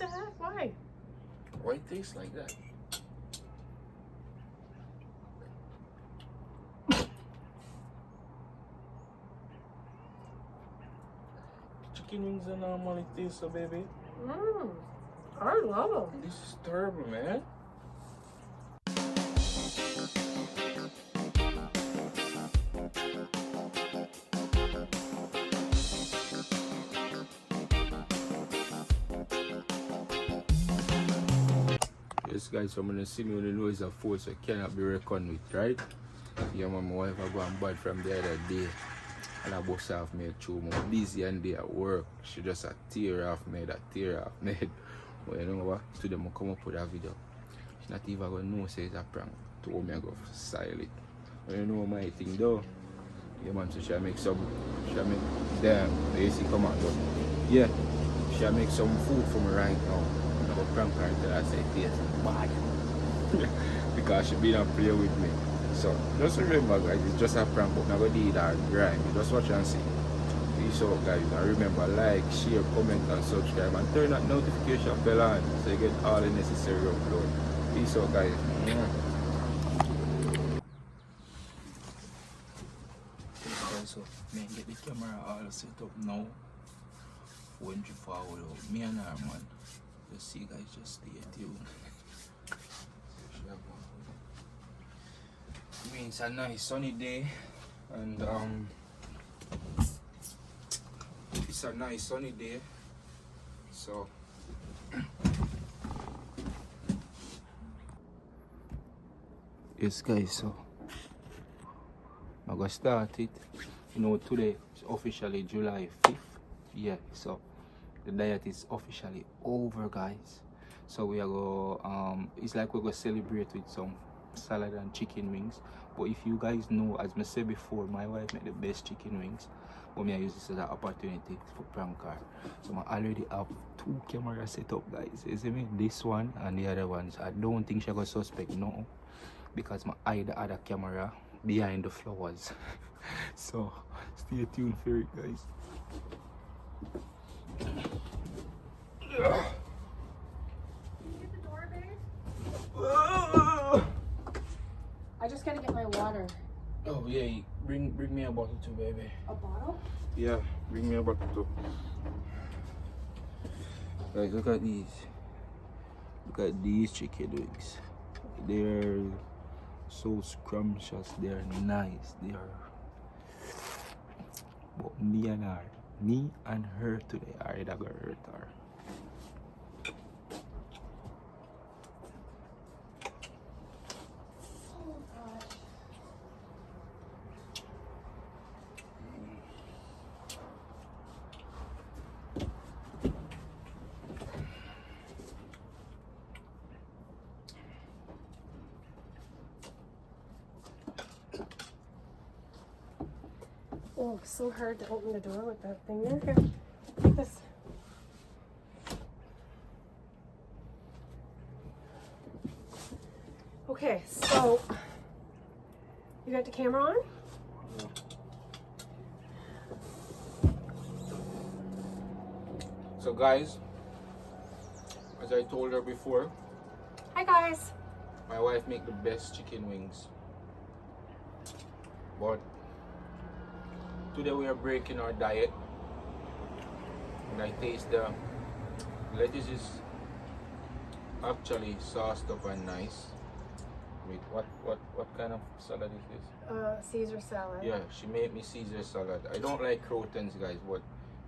the heck? Why? Why it tastes like that? Chicken wings are normally taste so, baby. I love them. This is terrible, man. Yes, guys, so I'm gonna see me when the noise of force, so it cannot be reckoned with, right? Yeah, my wife I go and bad from the other day. And I bust off me too. I'm busy and day at work. She just a tear off me, that tear off me. But you know what? Today I come up with a video. She not even gonna know say it's a prank. Told me I go silent. But you know my thing though. Yeah man, so she make damn, you see come out though. Yeah. She make some food for me right now. I go prank her until I say it tastes bad. Because she been and play with me. So just remember guys, it's just a prank, but I'm gonna do that grind. Just watch and see. Peace out guys, and remember like, share, comment and subscribe and turn that notification bell on so you get all the necessary upload. Peace out guys. So man, get the camera all set up now. When you forward out, me and her man. Just see guys, just stay tuned. I mean, it's a nice sunny day, and it's a nice sunny day, so yes guys, so I'm gonna start it. You know, today is officially July 5th. Yeah, so the diet is officially over guys. So we are go it's like we're gonna celebrate with some salad and chicken wings. But if you guys know, as I said before, my wife made the best chicken wings, but me I use this as an opportunity for prank her. So I already have 2 cameras set up guys. You see me? This one and the other ones. I don't think she gonna suspect no, because I hide the other camera behind the flowers. So stay tuned for it guys. I just gotta get my water. Oh yeah, bring me a bottle too, baby. A bottle? Yeah, bring me a bottle too. Guys, look at these. Look at these chicken wings. They're so scrumptious. They're nice. They are. But me and her today are either gonna hurt her. Oh, it's so hard to open the door with that thing there. Here, take this. Okay, so you got the camera on? Yeah. So guys, as I told her before, Hi guys. my wife make the best chicken wings. But today we are breaking our diet, and I taste the lettuce is actually sauced up and nice. Wait, what kind of salad is this? Caesar salad. Yeah, she made me Caesar salad. I don't like croutons, guys, but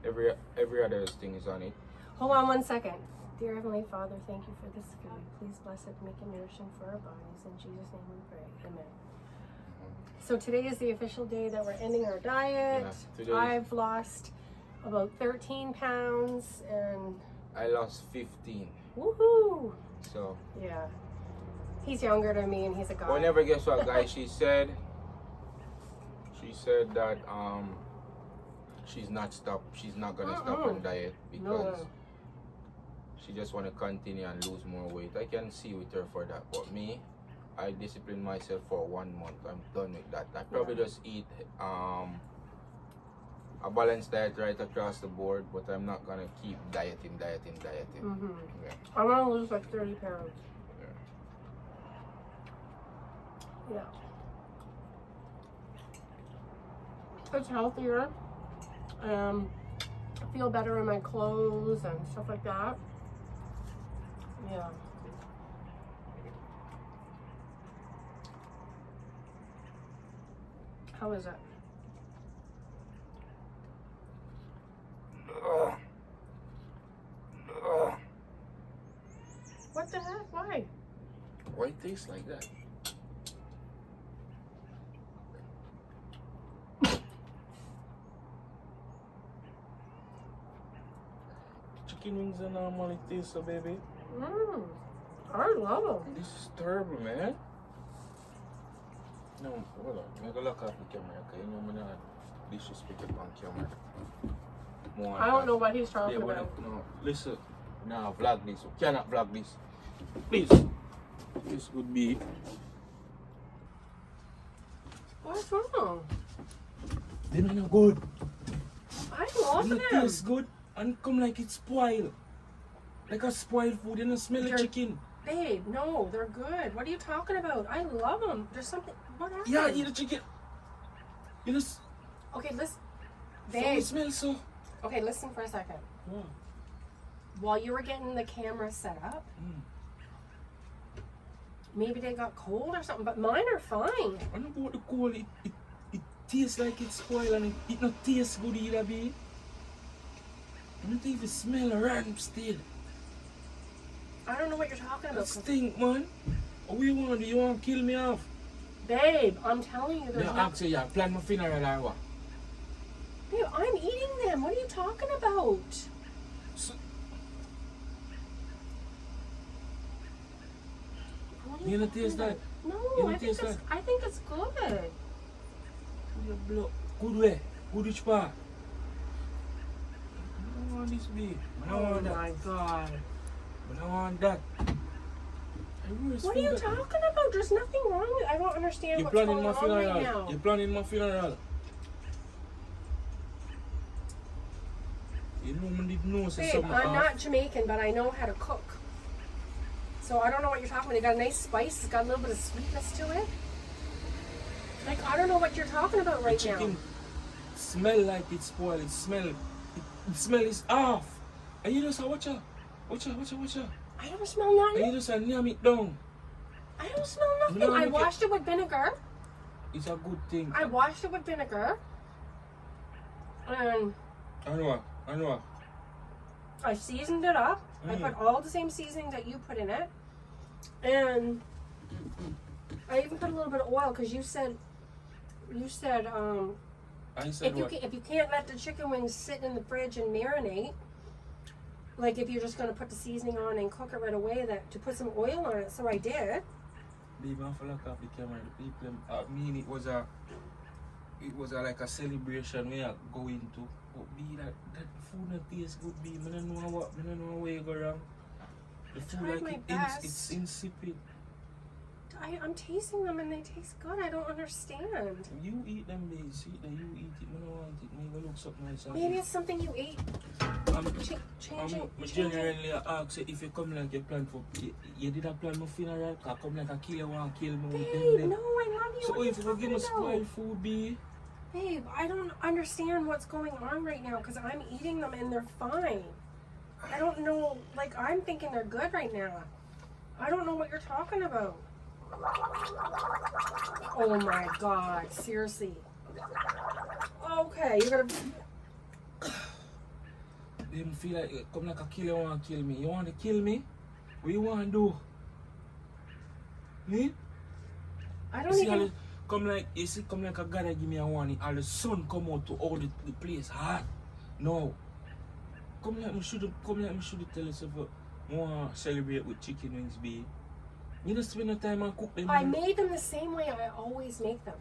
every other thing is on it. Hold on 1 second. Dear Heavenly Father, thank you for this food. Please bless it, make it nourishing for our bodies. In Jesus' name we pray. Amen. So today is the official day that we're ending our diet. Yeah, I've lost about 13 pounds and I lost 15. woohoo! So Yeah. He's younger than me and he's a guy. well, never guess what, guys. She said that she's not gonna stop on diet because she just want to continue and lose more weight. I can see with her for that, but me, I discipline myself for 1 month. I'm done with that. I probably just eat a balanced diet right across the board, but I'm not gonna keep dieting. Mm-hmm. Yeah. I want to lose like 30 pounds. Yeah. It's healthier. I feel better in my clothes and stuff like that. Yeah. How is it? What the heck? Why? Why it tastes like that? Chicken wings are normally taste so, baby. I love them. This is terrible, man. No, hold on. I'm gonna look off the camera, okay? You know, I'm not disrespect it on camera. More I don't know what he's talking yeah, about. No, listen. Now, vlog this. We cannot vlog this. Please. This would be. What's wrong? They're not good. I love They them. taste good and come like it's spoiled. Like a spoiled food. You don't smell the chicken. Babe, no, they're good. What are you talking about? I love them. There's something. What happened? Yeah, eat the chicken. You know, Okay, listen. so Babe. it smells so. Okay, listen for a second. What? While you were getting the camera set up, maybe they got cold or something, but mine are fine. I don't know what the cold. It tastes like it's spoiled and it not taste good either, babe. I don't even smell a ramp still. I don't know what you're talking about. That stink, man. What you want? Do you want to kill me off? Babe, I'm telling you, there's Yeah, no... actually, yeah. Plan my funeral or what? Babe, I'm eating them. What are you talking about? So, What are you not talking taste about? that? No, You I not think, taste it's, I think it's good. your blood. Good way. Good which part? I don't want this, babe. I don't want that. my God. I don't want that. What are you talking about? There's nothing wrong with it. I don't understand You're what's planning going my on funeral. right now. You're planning my funeral. You know, man didn't know Babe, something I'm off. not Jamaican, but I know how to cook. So I don't know what you're talking about. It got a nice spice. It's got a little bit of sweetness to it. Like, I don't know what you're talking about right the now. chicken smell like it's spoiled. It smell is off. And you just say, watch out. I don't smell And nothing. you just say, name it down. I don't smell nothing. No, I look washed it with vinegar. It's a good thing. I washed it with vinegar. And I know. I seasoned it up. I put all the same seasoning that you put in it. And I even put a little bit of oil because you said I said if you can't let the chicken wings sit in the fridge and marinate, like if you're just gonna put the seasoning on and cook it right away, that to put some oil on it. So I did. Babe, I feel like off the camera. The people, I mean, it was like a celebration we are going to. But be that food not taste good, be. I don't know where you go wrong. The food tried my like best. it's insipid. I'm tasting them and they taste good. I don't understand. You eat them, babe. See that you eat it. I don't want it. Maybe look something nice. Maybe it's something you ate. I'm generally ask if you come like you plan for you did a plan my funeral, I come like a kill you want to kill me with Babe, them. no, I love you. So What are if you give me spoiled food, be Babe, I don't understand what's going on right now because I'm eating them and they're fine. I don't know, like I'm thinking they're good right now. I don't know what you're talking about. Oh my God, seriously. Okay, you're gonna... they feel like you come like a killer want to kill me. You want to kill me? What you want to do? Me? I don't See, even... come like a God that give me a warning. All the sun come out to all the place hot. No. Come like me should tell us if I want to celebrate with chicken wings, babe. You just spend no time and cook them. I made them the same way I always make them.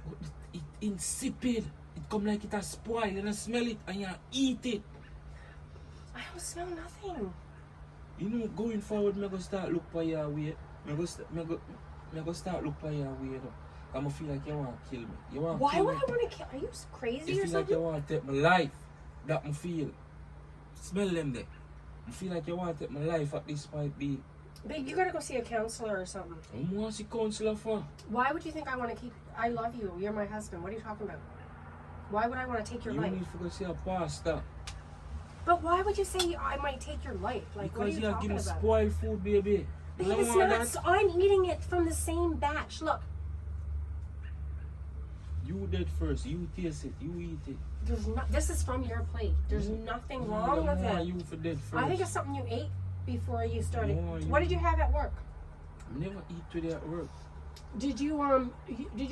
But it insipid. It come like it has spoiled and I smell it and you eat it. I don't smell nothing. You know, going forward, I'm going to start look for your way. I'm going to start look for your way. I'm feel like you want to kill me. You want Why kill would me. I want to kill? Are you crazy You or feel like something? you want to take my life. That me feel. Smell them there. I feel like you want to take my life at this point be. Babe, you gotta go see a counselor or something. I want to see counselor for. Why would you think I want to keep? I love you. You're my husband. What are you talking about? Why would I want to take your You life? need to go see a pastor. But why would you say I might take your life? Like, what are Because you you talking give me about? spoiled food, baby. Babe, You it's don't want not. that? I'm eating it from the same batch. Look, You did first. You taste it. You eat it. there's not. This is from your plate. There's nothing wrong with I it. you for that first. I think it's something you ate before you started. No, you- What did you have at work? I never eat today at work. Did you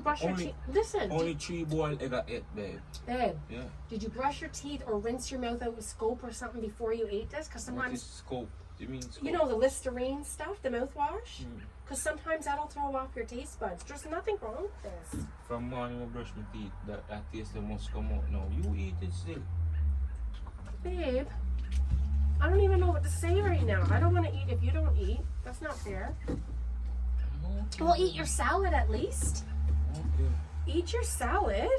brush your Only- teeth? Listen, Only 3 boiled egg I ate, babe. babe. Yeah. Did you brush your teeth or rinse your mouth out with soap or something before you ate this? Because What is sometimes, scope? Do you mean scope? you know, the Listerine stuff, the mouthwash. Mm. Because sometimes that'll throw off your taste buds. There's nothing wrong with this. From morning I brush my teeth. That taste that must come out now. You eat it still. Babe, I don't even know what to say right now. I don't want to eat if you don't eat. That's not fair. Okay. Well, eat your salad at least. Okay. Eat your salad.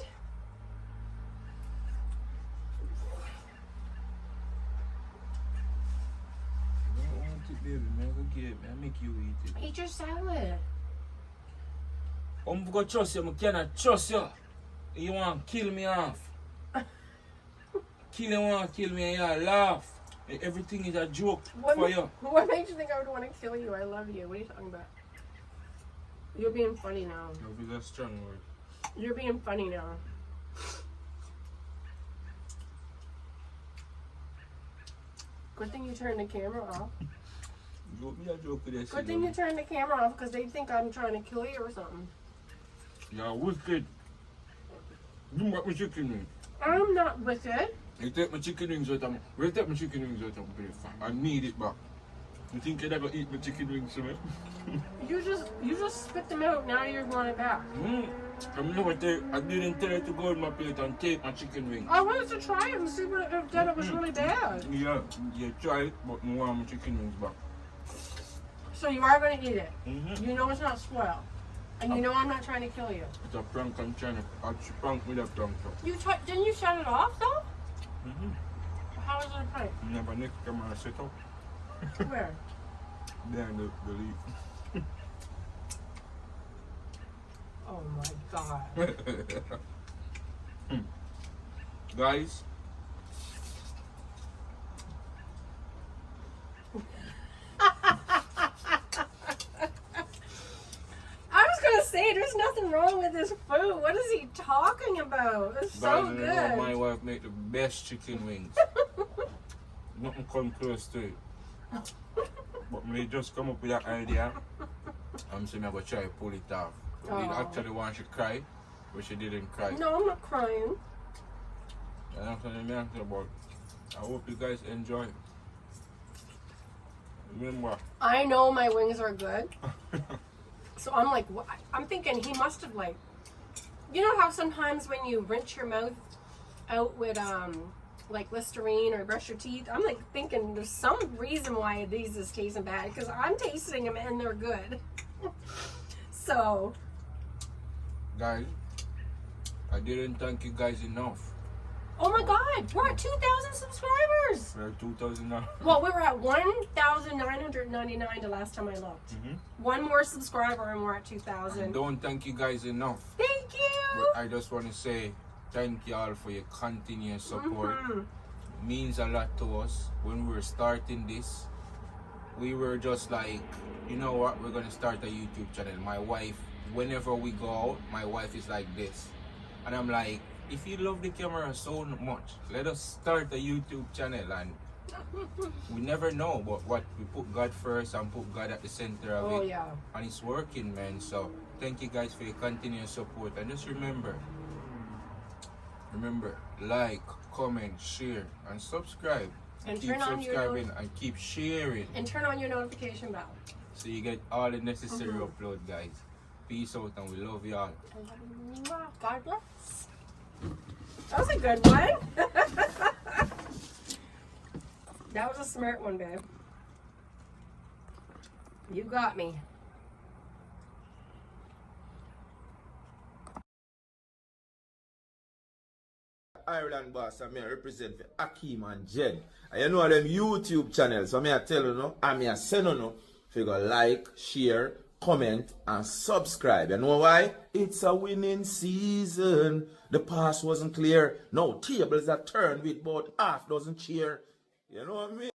I don't want it, baby. Man, go get it, man. I make you eat it. Eat your salad. I'm gonna trust you. I cannot trust you. You want to kill me off. You want to kill me and you laugh. Everything is a joke for you. What makes you think I would want to kill you? I love you. What are you talking about? You're being funny now. Love is a strong word. You're being funny now. Good thing you turned the camera off. Joke me a joke with this. Good thing you turned the camera off because they think I'm trying to kill you or something. You're wicked. You want my chicken wings. I'm not wicked. You take my chicken wings out of me. Where you take my chicken wings out of me? I need it back. You think you'd ever eat my chicken wings for me? You just spit them out. Now you want it back. I didn't tell you to go in my plate and take my chicken wings. I wanted to try it and see what if that it was really bad. Yeah, you try it, but I want my chicken wings back. So you are going to eat it. Mm-hmm. You know it's not spoiled. And you know I'm not trying to kill you. It's a prank. I'm trying to prank with a prank. Didn't you shut it off though? Mm-hmm. How was it a prank? Never next camera set up. Where? Behind the leaf. Oh my god. Guys, I was gonna say there's nothing wrong with this food. What is he talking about? It's so guys, you know good. my wife make the best chicken wings. Nothing come close to it. But me just come up with that idea. I'm saying I'm gonna try to pull it off. I did actually want she cry, but she didn't cry. No, I'm not crying. And I'm telling you about. I hope you guys enjoy. Remember. I know my wings are good. So I'm like, I'm thinking he must have like, you know how sometimes when you rinse your mouth out with like Listerine or brush your teeth, I'm like thinking there's some reason why these is tasting bad because I'm tasting them and they're good. So. Guys, I didn't thank you guys enough. Oh my God, we're at 2,000 subscribers. We're at 2,000 now. Well, we were at 1,999 the last time I looked. One more subscriber and we're at 2,000. Don't thank you guys enough. Thank you. But I just want to say thank you all for your continuous support. It means a lot to us. When we were starting this, we were just like, you know what, we're going to start a YouTube channel. My wife, whenever we go out, my wife is like this. And I'm like, if you love the camera so much, let us start a YouTube channel. And we never know, but what we put God first and put God at the center of it. Yeah. And it's working, man. So thank you guys for your continuous support. And just remember, like, comment, share, and subscribe. And Keep turn on your subscribing and keep sharing, And turn on your notification bell. so you get all the necessary upload, guys. Peace out, and we love y'all. God bless. That was a good one. That was a smart one, babe. You got me. Ireland boss and me I represent for Akeen and Jenn. And you know them YouTube channels, so me I tell you no, and me I send you no, if you go like, share, comment, and subscribe. You know why? It's a winning season. The past wasn't clear. No, tables are turned with about half dozen cheer. You know what I mean?